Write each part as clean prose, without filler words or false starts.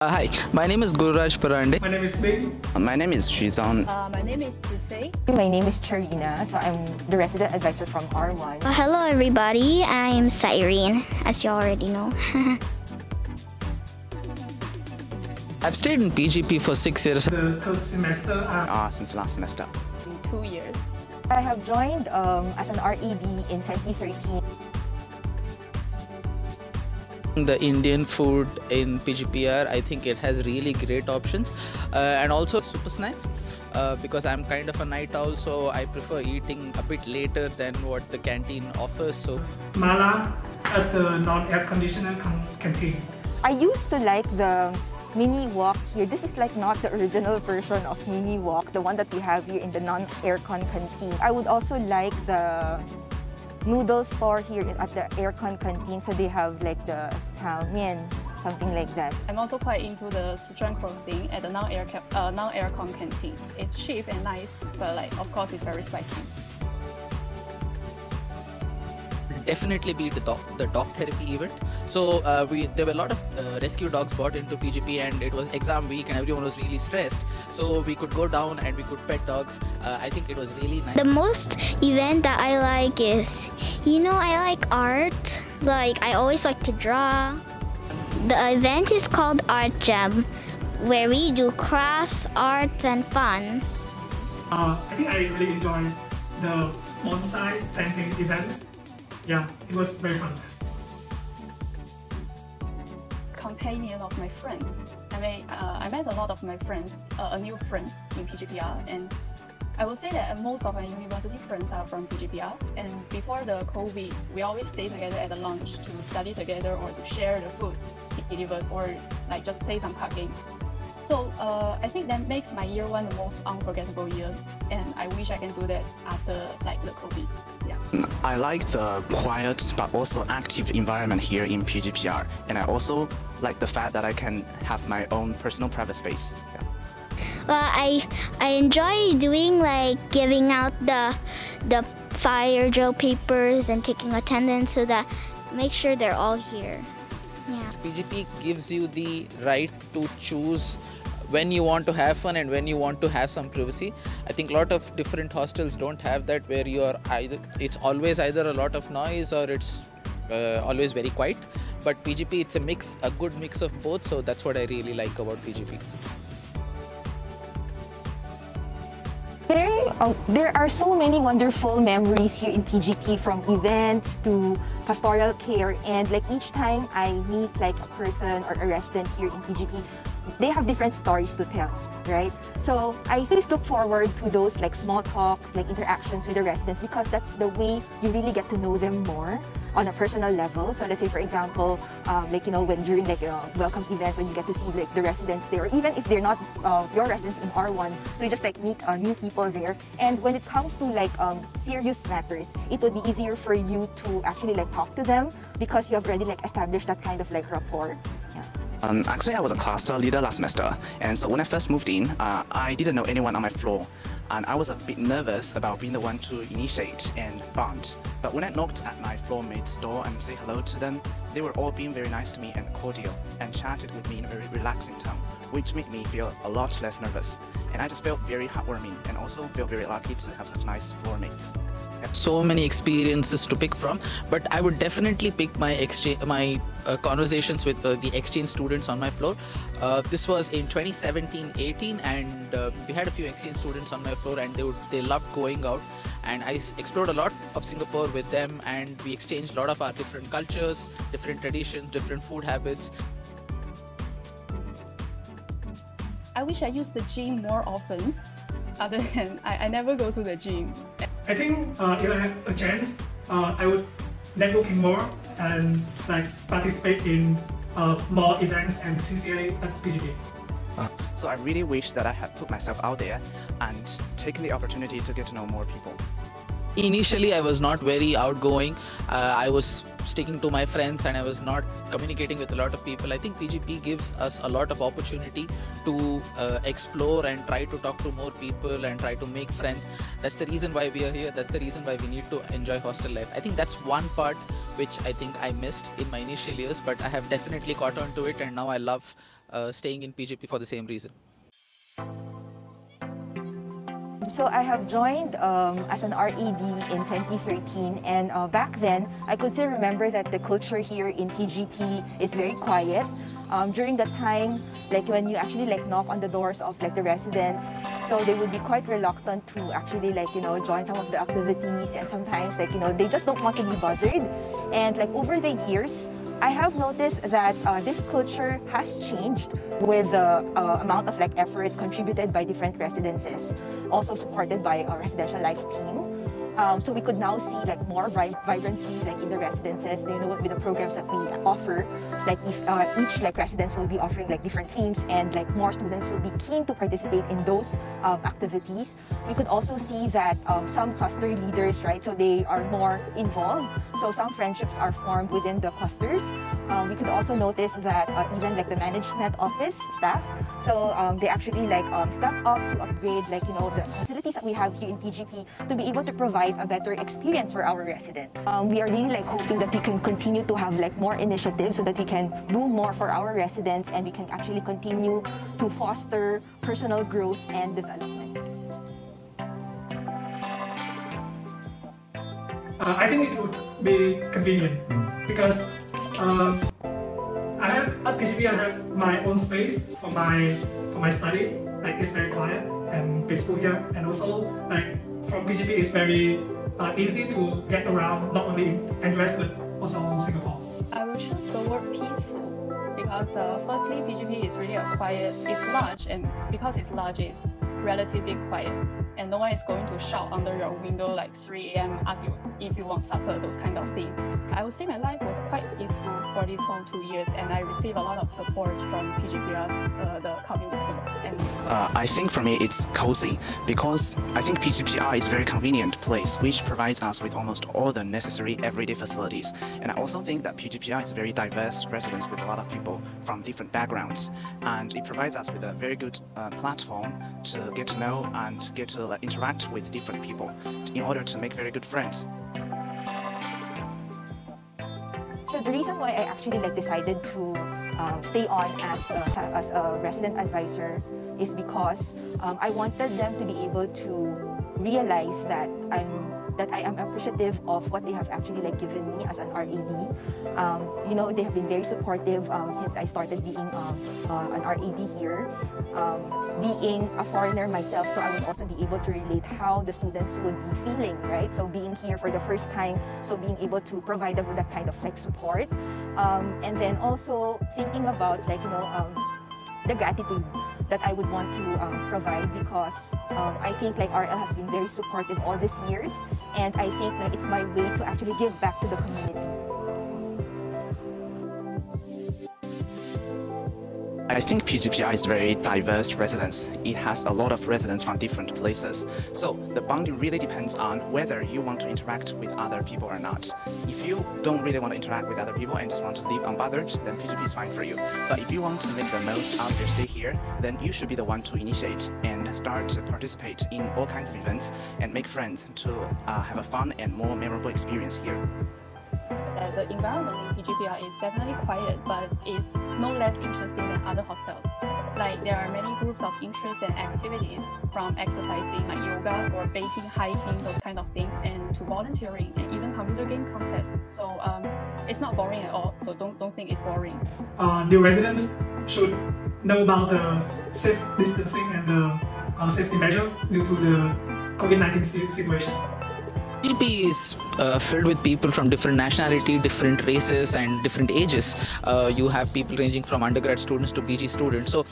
Hi, my name is Gururaj Parande. My name is Bing. My name is Xu Zhang. My name is Tufei. My name is Charina, so I'm the resident advisor from R1. Hello everybody, I'm Cyrene, as you already know. I've stayed in PGP for 6 years. The third semester. Since last semester. In 2 years. I have joined as an RED in 2013. The Indian food in PGPR, I think it has really great options, and also super snacks, because I'm kind of a night owl, so I prefer eating a bit later than what the canteen offers. So Mala at the non-air conditioned canteen. I used to like the mini wok here. This is like not the original version of mini wok, the one that we have here in the non-aircon canteen. I would also like the noodle store here at the aircon canteen, so they have like the tao mian, something like that. I'm also quite into the Sichuan cuisine at the non-aircon canteen. It's cheap and nice, but of course it's very spicy. definitely be the dog therapy event. So there were a lot of rescue dogs brought into PGP, and it was exam week and everyone was really stressed. So we could go down and we could pet dogs. I think it was really nice. The most event that I like is, I like art. I always like to draw. The event is called Art Jam, where we do crafts, art, and fun. I think I really enjoyed the bonsai planting events. Yeah, it was very fun. Companion of my friends. I met a lot of my friends, new friends in PGPR, and I would say that most of my university friends are from PGPR. And before the COVID, we always stay together at the lunch to study together or to share the food delivered, or just play some card games. So I think that makes my year one the most unforgettable year, and I wish I can do that after the COVID. Yeah. I like the quiet but also active environment here in PGPR, and I also like the fact that I can have my own personal private space. Yeah. Well, I enjoy doing giving out the fire drill papers and taking attendance, so that make sure they're all here. Yeah. PGP gives you the right to choose when you want to have fun and when you want to have some privacy. I think a lot of different hostels don't have that, where it's always either a lot of noise or it's always very quiet. But PGP, it's a good mix of both, so that's what I really like about PGP. There are so many wonderful memories here in PGP, from events to pastoral care, and each time I meet a person or a resident here in PGP, they have different stories to tell, right? So I always look forward to those small talks, interactions with the residents, because that's the way you really get to know them more on a personal level. So let's say, for example, when during welcome event, when you get to see the residents there, or even if they're not your residents in R1, so you just meet new people there. And when it comes to serious matters, it would be easier for you to actually talk to them, because you have already established that kind of rapport. Yeah. Actually, I was a cluster leader last semester, and so when I first moved in, I didn't know anyone on my floor, and I was a bit nervous about being the one to initiate and bond. But when I knocked at my floor mate's door and say hello to them, they were all being very nice to me and cordial, and chatted with me in a very relaxing tone, which made me feel a lot less nervous. And I just felt very heartwarming, and also feel very lucky to have such nice floor mates. So many experiences to pick from, but I would definitely pick my conversations with the exchange students on my floor. This was in 2017-18, and we had a few exchange students on my floor, and they loved going out, and I explored a lot of Singapore with them, and we exchanged a lot of our different cultures, different traditions, different food habits. I wish I used the gym more often. Other than I never go to the gym. I think if I had a chance, I would networking more and participate in more events and CCA at PGP. So I really wish that I had put myself out there and taken the opportunity to get to know more people. Initially, I was not very outgoing. I was sticking to my friends and I was not communicating with a lot of people. I think PGP gives us a lot of opportunity to explore and try to talk to more people and try to make friends. That's the reason why we are here. That's the reason why we need to enjoy hostel life. I think that's one part which I think I missed in my initial years, but I have definitely caught on to it, and now I love staying in PGP for the same reason? So I have joined as an RED in 2013, and back then I could still remember that the culture here in PGP is very quiet. During that time, like when you actually like knock on the doors of like the residents, so they would be quite reluctant to actually like join some of the activities, and sometimes like they just don't want to be bothered. And like over the years, I have noticed that this culture has changed with the amount of like effort contributed by different residences, also supported by a residential life team. So we could now see like more vibrancy like in the residences, with the programs that we offer. Like if each like residence will be offering like different themes, and like more students will be keen to participate in those activities. We could also see that some cluster leaders, right? So they are more involved. So some friendships are formed within the clusters. We could also notice that even like the management office staff, so they actually like step up to upgrade like the facilities that we have here in PGP to be able to provide a better experience for our residents. We are really like hoping that we can continue to have like more initiatives so that we can do more for our residents, and we can actually continue to foster personal growth and development. I think it would be convenient because I have at PGP I have my own space for my study. Like it's very quiet and peaceful here, and also like from PGP it's very easy to get around, not only in US but also in Singapore. I will choose the word peaceful because firstly PGP is really it's large, and because it's large it's relatively quiet, and no one is going to shout under your window like 3 a.m. ask you if you want supper, those kind of things. I would say my life was quite peaceful for these whole 2 years, and I received a lot of support from PGPR's the community. And I think for me it's cozy, because I think PGPR is a very convenient place which provides us with almost all the necessary everyday facilities. And I also think that PGPR is a very diverse residence with a lot of people from different backgrounds, and it provides us with a very good platform to get to know and get to interact with different people in order to make very good friends. So the reason why I actually like decided to stay on as a resident advisor is because I wanted them to be able to realize that I am appreciative of what they have actually like given me as an RAD. They have been very supportive since I started being an RAD here. Being a foreigner myself, so I would also be able to relate how the students would be feeling, right? So being here for the first time, so being able to provide them with that kind of like support, and then also thinking about like the gratitude that I would want to provide, because I think like RL has been very supportive all these years, and I think like it's my way to actually give back to the community. I think PGPR is a very diverse residence. It has a lot of residents from different places. So the bonding really depends on whether you want to interact with other people or not. If you don't really want to interact with other people and just want to live unbothered, then PGP is fine for you. But if you want to make the most out of your stay here, then you should be the one to initiate and start to participate in all kinds of events and make friends to have a fun and more memorable experience here. The environment in PGPR is definitely quiet, but it's no less interesting than other hostels. Like there are many groups of interest and activities, from exercising like yoga or baking, hiking, those kind of things, and to volunteering and even computer game contests. So it's not boring at all. So don't think it's boring. New residents should know about the safe distancing and the safety measure due to the COVID-19 situation. PGP is filled with people from different nationality, different races and different ages. You have people ranging from undergrad students to PG students. So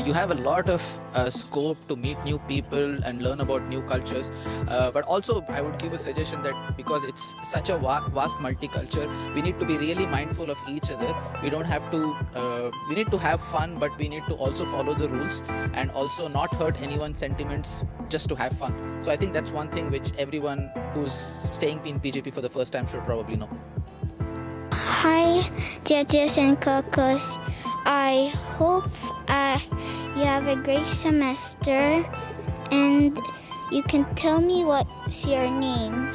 you have a lot of scope to meet new people and learn about new cultures. But also I would give a suggestion that because it's such a vast multicultural, we need to be really mindful of each other. We don't have to, we need to have fun, but we need to also follow the rules and also not hurt anyone's sentiments just to have fun. So I think that's one thing which everyone who's staying in PGP for the first time should probably know. Hi, judges and cooks. I hope you have a great semester, and you can tell me what's your name.